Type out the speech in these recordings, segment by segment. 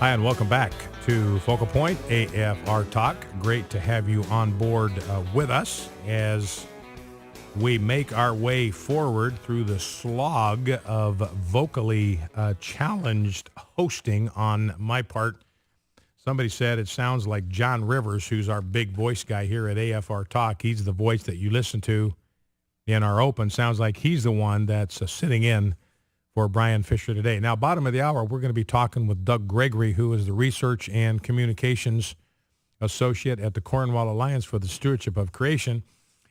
Hi, and welcome back to Focal Point, AFR Talk. Great to have you on board with us as we make our way forward through the slog of vocally challenged hosting on my part. Somebody said it sounds like John Rivers, who's our big voice guy here at AFR Talk. He's the voice that you listen to in our open. Sounds like he's the one that's sitting in for Brian Fisher today. Now, bottom of the hour, we're going to be talking with Doug Gregory, who is the Research and Communications Associate at the Cornwall Alliance for the Stewardship of Creation.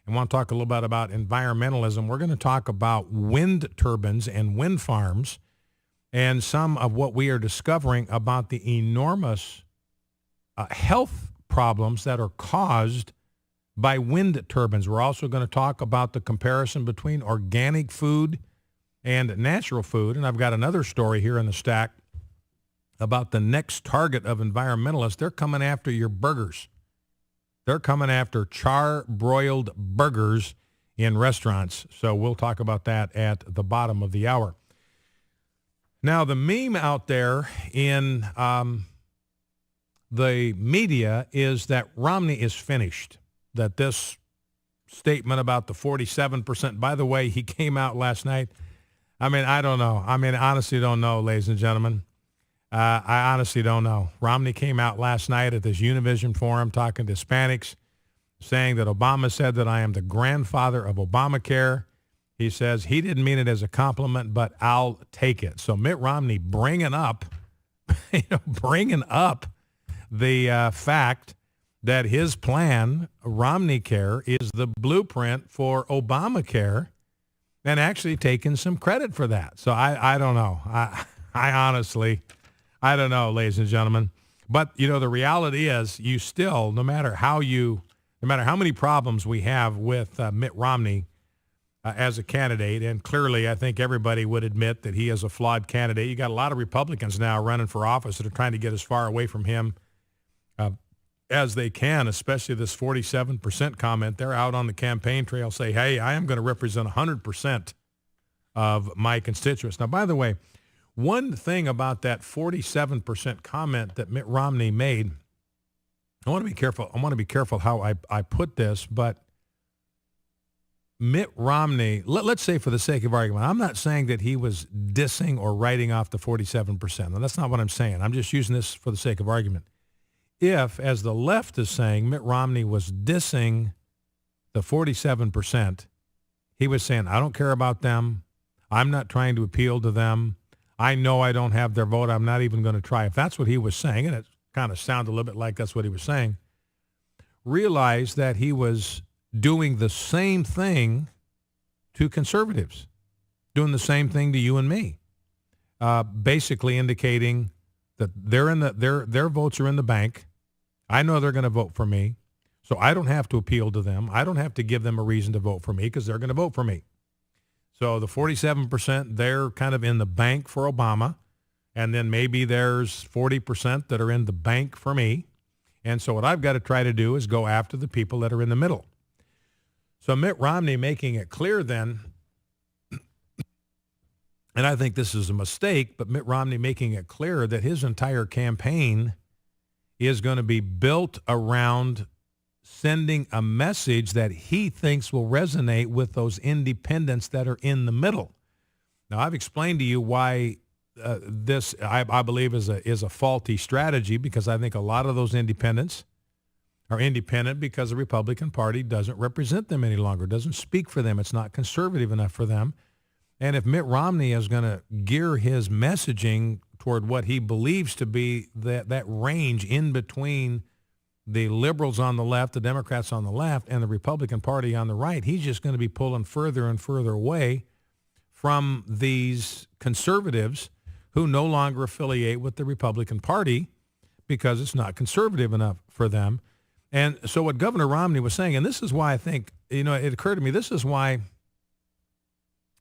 And want to talk a little bit about environmentalism. We're going to talk about wind turbines and wind farms and some of what we are discovering about the enormous health problems that are caused by wind turbines. We're also going to talk about the comparison between organic food and natural food. And I've got another story here in the stack about the next target of environmentalists. They're coming after your burgers. They're coming after char-broiled burgers in restaurants. So we'll talk about that at the bottom of the hour. Now, the meme out there in the media is that Romney is finished, that this statement about the 47%, by the way, he came out last night. I mean, I don't know. I honestly don't know, ladies and gentlemen. I honestly don't know. Romney came out last night at this Univision forum talking to Hispanics, saying that Obama said that I am the grandfather of Obamacare. He says he didn't mean it as a compliment, but I'll take it. So Mitt Romney bringing up the fact that his plan, ObamaCare, is the blueprint for Obamacare, and actually taking some credit for that. So I don't know. I honestly, I don't know, ladies and gentlemen. But, the reality is you still, no matter how many problems we have with Mitt Romney as a candidate, and clearly I think everybody would admit that he is a flawed candidate. You got a lot of Republicans now running for office that are trying to get as far away from him as they can, especially this 47% comment. They're out on the campaign trail say, hey, I am going to represent 100% of my constituents. Now, by the way, one thing about that 47% comment that Mitt Romney made, I want to be careful. I want to be careful how I put this, but Mitt Romney, let's say for the sake of argument, I'm not saying that he was dissing or writing off the 47%. Now, that's not what I'm saying. I'm just using this for the sake of argument. If, as the left is saying, Mitt Romney was dissing the 47%, he was saying, I don't care about them. I'm not trying to appeal to them. I know I don't have their vote. I'm not even going to try. If that's what he was saying, and it kind of sounded a little bit like that's what he was saying, realize that he was doing the same thing to conservatives, doing the same thing to you and me, basically indicating that their votes are in the bank. I know they're going to vote for me, so I don't have to appeal to them. I don't have to give them a reason to vote for me because they're going to vote for me. So the 47%, they're kind of in the bank for Obama, and then maybe there's 40% that are in the bank for me. And so what I've got to try to do is go after the people that are in the middle. So Mitt Romney making it clear then, and I think this is a mistake, but Mitt Romney making it clear that his entire campaign is going to be built around sending a message that he thinks will resonate with those independents that are in the middle. Now, I've explained to you why this, I believe, is a faulty strategy, because I think a lot of those independents are independent because the Republican Party doesn't represent them any longer, doesn't speak for them. It's not conservative enough for them. And if Mitt Romney is going to gear his messaging toward what he believes to be that range in between the liberals on the left, the Democrats on the left, and the Republican Party on the right, he's just going to be pulling further and further away from these conservatives who no longer affiliate with the Republican Party because it's not conservative enough for them. And so what Governor Romney was saying, and this is why I think, it occurred to me, this is why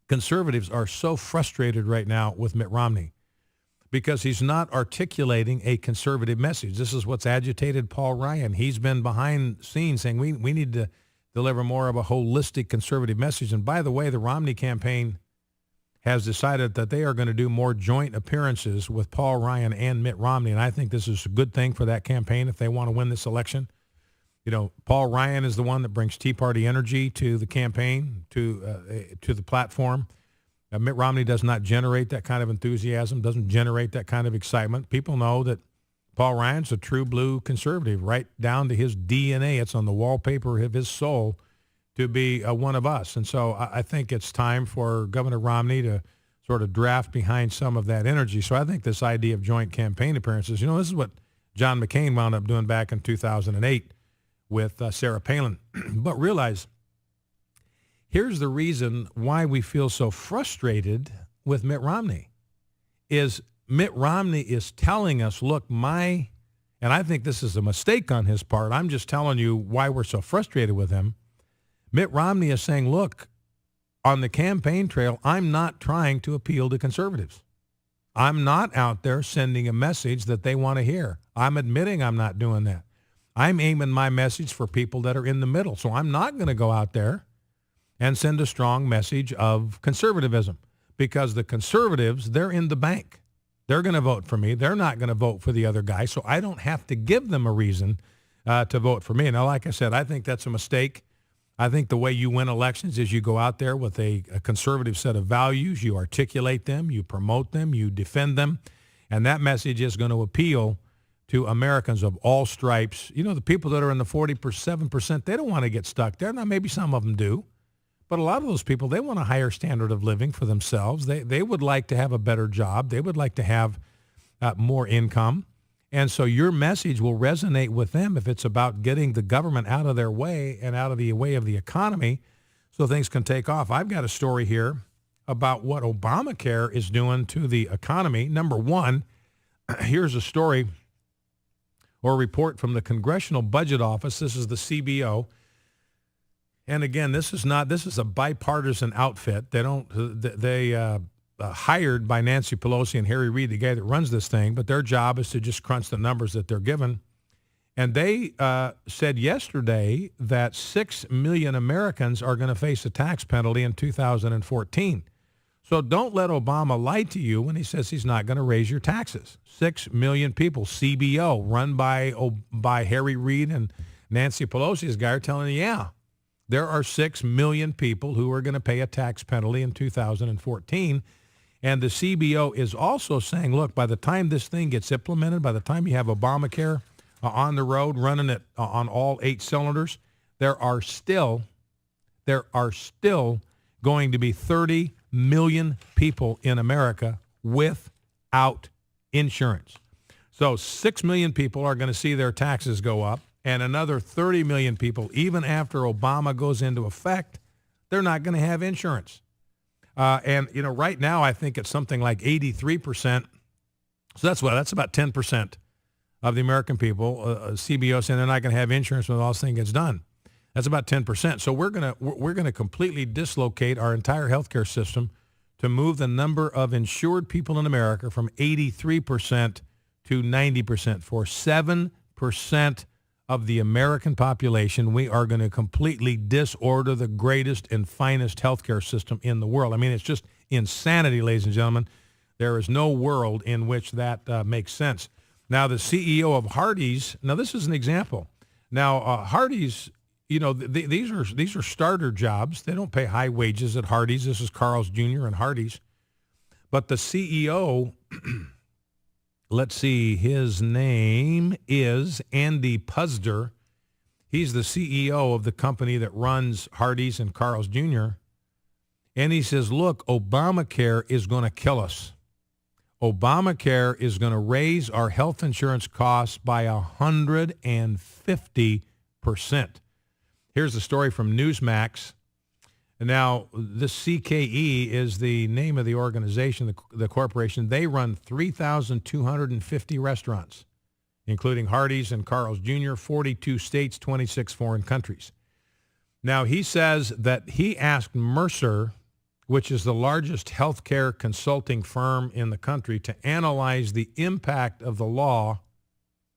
conservatives are so frustrated right now with Mitt Romney, because he's not articulating a conservative message. This is what's agitated Paul Ryan. He's been behind the scenes saying we need to deliver more of a holistic conservative message. And by the way, the Romney campaign has decided that they are going to do more joint appearances with Paul Ryan and Mitt Romney, and I think this is a good thing for that campaign if they want to win this election. Paul Ryan is the one that brings Tea Party energy to the campaign, to the platform. Mitt Romney does not generate that kind of enthusiasm, doesn't generate that kind of excitement. People know that Paul Ryan's a true blue conservative, right down to his DNA. It's on the wallpaper of his soul to be one of us. And so I think it's time for Governor Romney to sort of draft behind some of that energy. So I think this idea of joint campaign appearances, this is what John McCain wound up doing back in 2008 with Sarah Palin. But realize, here's the reason why we feel so frustrated with Mitt Romney is Mitt Romney is telling us, look, and I think this is a mistake on his part. I'm just telling you why we're so frustrated with him. Mitt Romney is saying, look, on the campaign trail, I'm not trying to appeal to conservatives. I'm not out there sending a message that they want to hear. I'm admitting I'm not doing that. I'm aiming my message for people that are in the middle. So I'm not going to go out there and send a strong message of conservatism because the conservatives, they're in the bank. They're going to vote for me. They're not going to vote for the other guy. So I don't have to give them a reason to vote for me. Now, like I said, I think that's a mistake. I think the way you win elections is you go out there with a conservative set of values, you articulate them, you promote them, you defend them, and that message is going to appeal to Americans of all stripes. The people that are in the 47%, they don't want to get stuck there. Now, maybe some of them do, but a lot of those people, they want a higher standard of living for themselves. They would like to have a better job. They would like to have more income. And so your message will resonate with them if it's about getting the government out of their way and out of the way of the economy so things can take off. I've got a story here about what Obamacare is doing to the economy. Number one, here's a story or a report from the Congressional Budget Office. This is the CBO. And again, this is a bipartisan outfit. They hired by Nancy Pelosi and Harry Reid, the guy that runs this thing, but their job is to just crunch the numbers that they're given. And they said yesterday that 6 million Americans are going to face a tax penalty in 2014. So don't let Obama lie to you when he says he's not going to raise your taxes. 6 million people, CBO, run by Harry Reid and Nancy Pelosi's guy, are telling you, yeah, there are 6 million people who are going to pay a tax penalty in 2014. And the CBO is also saying, look, by the time this thing gets implemented, by the time you have Obamacare on the road, running it on all 8 cylinders, there are still going to be 30 million people in America without insurance. So 6 million people are going to see their taxes go up, and another 30 million people, even after Obama goes into effect, they're not going to have insurance. And right now, I think it's something like 83%. So that's about 10% of the American people, CBO saying they're not going to have insurance when all this thing gets done. That's about 10%. So we're going to completely dislocate our entire healthcare system to move the number of insured people in America from 83% to 90%. For 7% of the American population, we are going to completely disorder the greatest and finest healthcare system in the world. I mean, it's just insanity, ladies and gentlemen. There is no world in which that makes sense. Now, the CEO of Hardees, now this is an example. Now, Hardees, these are starter jobs. They don't pay high wages at Hardees. This is Carl's Jr. and Hardees. But the CEO, let's see, his name is Andy Puzder. He's the CEO of the company that runs Hardees and Carl's Jr. And he says, look, Obamacare is going to kill us. Obamacare is going to raise our health insurance costs by 150%. Here's the story from Newsmax. Now, this CKE is the name of the organization, the corporation. They run 3,250 restaurants, including Hardee's and Carl's Jr., 42 states, 26 foreign countries. Now, he says that he asked Mercer, which is the largest healthcare consulting firm in the country, to analyze the impact of the law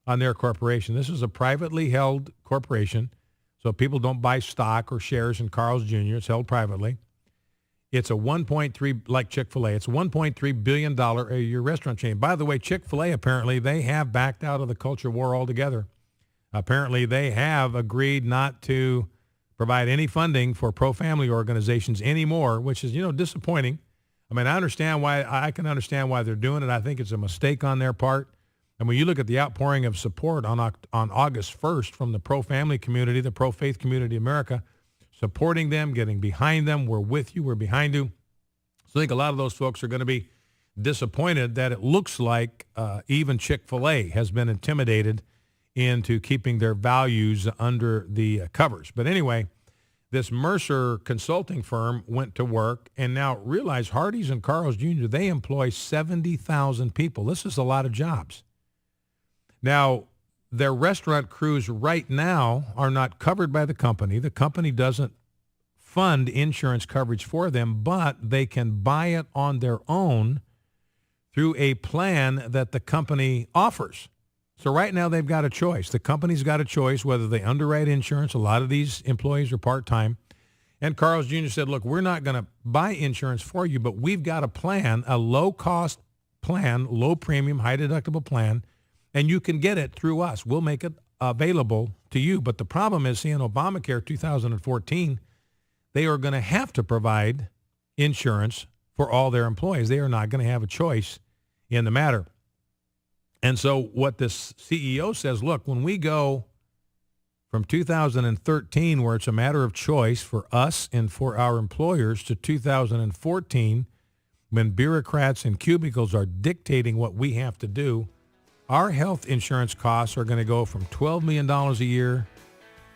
on their corporation. This is a privately held corporation, so people don't buy stock or shares in Carl's Jr. It's held privately. It's a 1.3, like Chick-fil-A, it's a $1.3 billion a year restaurant chain. By the way, Chick-fil-A, apparently, they have backed out of the culture war altogether. Apparently, they have agreed not to provide any funding for pro-family organizations anymore, which is, disappointing. I mean, I can understand why they're doing it. I think it's a mistake on their part. And when you look at the outpouring of support on August 1st from the pro-family community, the pro-faith community of America, supporting them, getting behind them, we're with you, we're behind you. So I think a lot of those folks are going to be disappointed that it looks like even Chick-fil-A has been intimidated into keeping their values under the covers. But anyway, this Mercer consulting firm went to work and now realize Hardee's and Carl's Jr., they employ 70,000 people. This is a lot of jobs. Now, their restaurant crews right now are not covered by the company. The company doesn't fund insurance coverage for them, but they can buy it on their own through a plan that the company offers. So right now they've got a choice. The company's got a choice whether they underwrite insurance. A lot of these employees are part-time. And Carl's Jr. said, look, we're not going to buy insurance for you, but we've got a plan, a low-cost plan, low-premium, high-deductible plan, and you can get it through us. We'll make it available to you. But the problem is, see, in Obamacare 2014, they are going to have to provide insurance for all their employees. They are not going to have a choice in the matter. And so what this CEO says, look, when we go from 2013, where it's a matter of choice for us and for our employers, to 2014, when bureaucrats and cubicles are dictating what we have to do, our health insurance costs are going to go from $12 million a year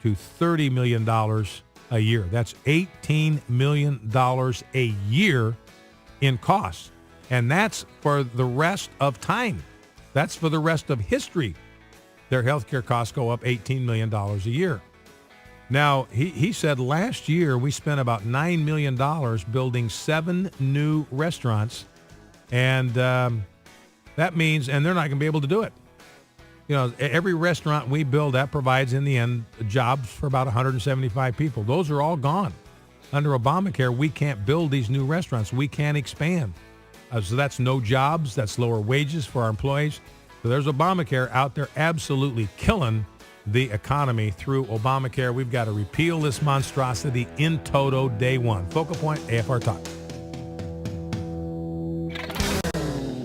to $30 million a year. That's $18 million a year in costs. And that's for the rest of time. That's for the rest of history. Their health care costs go up $18 million a year. Now, he said last year we spent about $9 million building 7 new restaurants. And that means, and they're not going to be able to do it. Every restaurant we build, that provides in the end jobs for about 175 people. Those are all gone. Under Obamacare, we can't build these new restaurants. We can't expand. So that's no jobs. That's lower wages for our employees. So there's Obamacare out there absolutely killing the economy through Obamacare. We've got to repeal this monstrosity in toto day one. Focal Point, AFR Talk.